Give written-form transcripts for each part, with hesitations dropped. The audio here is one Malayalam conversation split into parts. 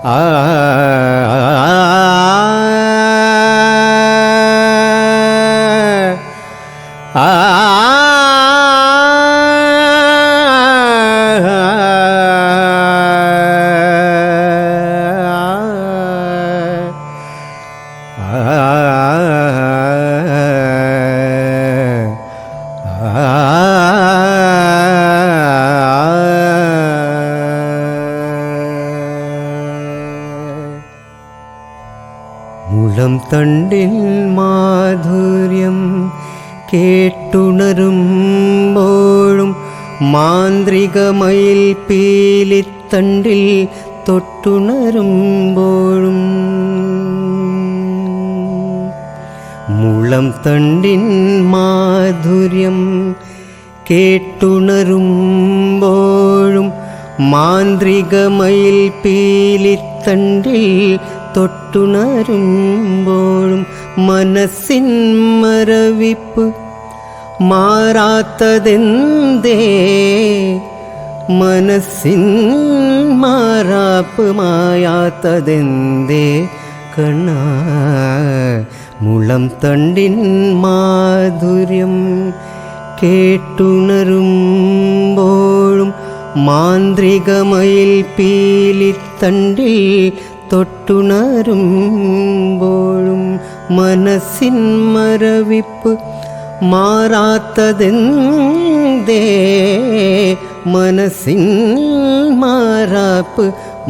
ആ മുളം തണ്ടിൽ മാധുര്യം കേട്ടുണരുമ്പോഴും മാന്ത്രികമയിൽ പീലിത്തണ്ടിൽ തൊട്ടുണരുമ്പോഴും മുളം തണ്ടിൻ മാധുര്യം കേട്ടുണരുമ്പോഴും മാന്ത്രികമയിൽ പീലിത്തണ്ടിൽ തൊട്ടുണരുമ്പോഴും മനസ്സിൻ മരവിപ്പ് മാറാത്തതെന്തേ മനസ്സിൻ മാറാപ്പ് മായാത്തതെന്തേ കണ്ണാ മുളം തണ്ടിൻ മാധുര്യം കേട്ടുണരുമ്പോഴും മാന്ത്രികമയിൽ പീലിത്തണ്ടിൽ തൊട്ടുണരുമ്പോഴും മനസ്സിൻ മരവിപ്പ് മാറാത്തതെന്തേ മനസ്സിൻ മാറാപ്പ്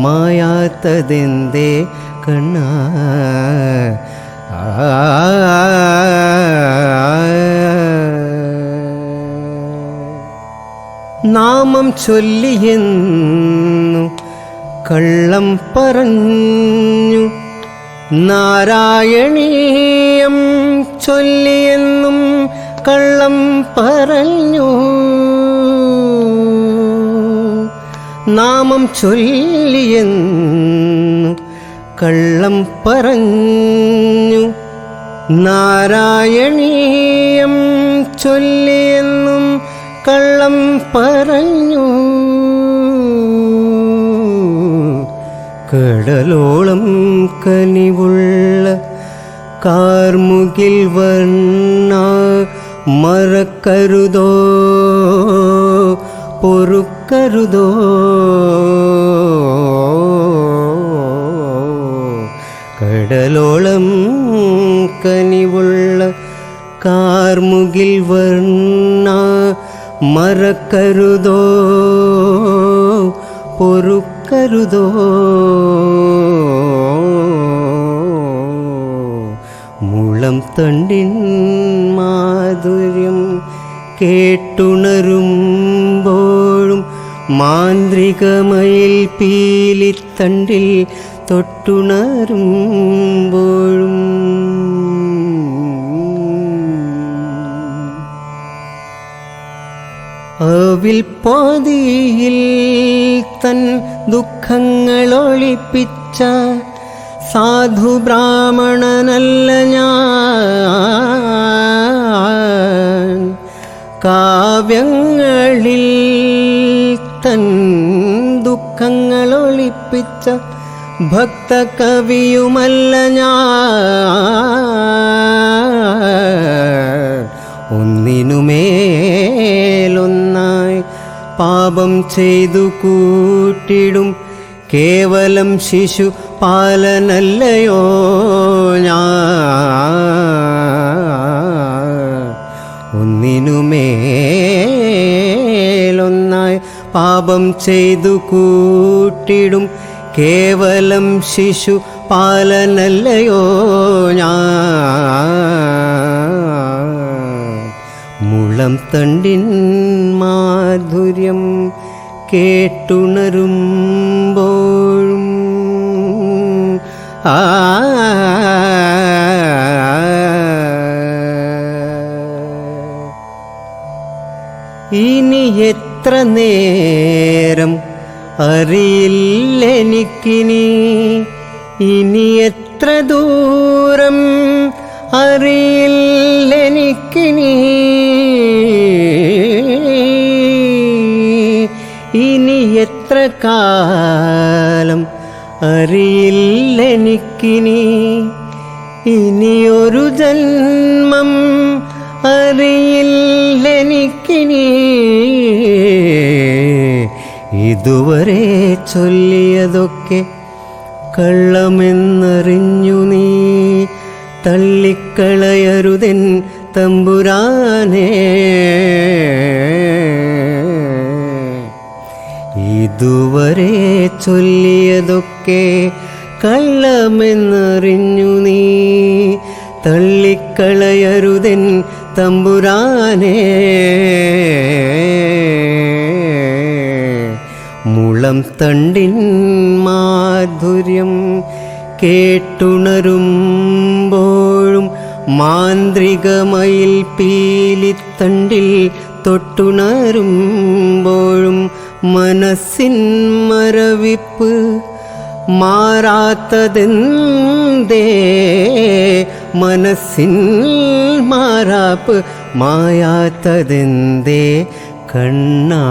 മായാത്തതെന്തേ കണ്ണാ നാമം ചൊല്ലിയെന്നു കള്ളം പറഞ്ഞു നാരായണീയം ചൊല്ലിയെന്നും കള്ളം പറഞ്ഞു നാമം ചൊല്ലിയെന്നു കള്ളം പറഞ്ഞു നാരായണീയം ചൊല്ലിയെന്നും കള്ളം പറഞ്ഞു കടലോളം കനിവുള്ള കാർമുകിൽ വർണ്ണ മറക്കരുതോ പൊറുക്കരുതോ കടലോളം കനിവുള്ള കാർമുകിൽ വർണ്ണ മറക്കരുതോ പൊറുക്കരുതോ മുളം തണ്ടിൻ മാധുര്യം കേട്ടുണരുമ്പോഴും മാന്ത്രികമയിൽ പീലിത്തണ്ടിൽ തൊട്ടുണരുമ്പോഴും അവിൽ പാതിയിൽ തൻ ദുഃഖങ്ങളൊളിപ്പിച്ച സാധു ബ്രാഹ്മണനല്ല ഞാൻ കാവ്യങ്ങളിൽ തൻ ദുഃഖങ്ങളൊളിപ്പിച്ച ഭക്തകവിയുമല്ല ഞാൻ ഒന്നിനുമേലൊന്നായി പാപം ചെയ്തു കൂട്ടിടും കേവലം ശിശു പാലനല്ലയോ ഞാൻ ഒന്നിനുമേലൊന്നായി പാപം ചെയ്തു കൂട്ടിടും കേവലം ശിശു പാലനല്ലയോ ഞാൻ മുളം തണ്ടിൻ മാധുര്യം കേട്ടുണരുമ്പോഴും ഇനി എത്ര നേരം അറിയില്ലെനിക്കിനി ഇനി എത്ര ദൂരം അറിയില്ലെനിക്കിനി ഇനി എത്ര കാലം അറിയില്ലെനിക്കിനി ഇനിയൊരു ജന്മം അറിയില്ലെനിക്കിനി ഇതുവരെ ചൊല്ലിയതൊക്കെ കള്ളമെന്നറിഞ്ഞു നീ തള്ളിക്കളയരുതെൻ തമ്പുരാനേ. ഇതുവരെ ചൊല്ലിയതൊക്കെ കള്ളമെന്നറിഞ്ഞു നീ തള്ളിക്കളയരുതെൻ തമ്പുരാനേ. മുളം തണ്ടിൻ മാധുര്യം കേട്ടുണരുമ്പോഴും മാന്ത്രികമയിൽ പീലിത്തണ്ടിൽ തൊട്ടുണരുമ്പോഴും മനസ്സിൻ മരവിപ്പ് മാറാത്തതെന്തേ, മനസ്സിൻ മാറാപ്പ് മായാത്തതെന്തേ കണ്ണാ.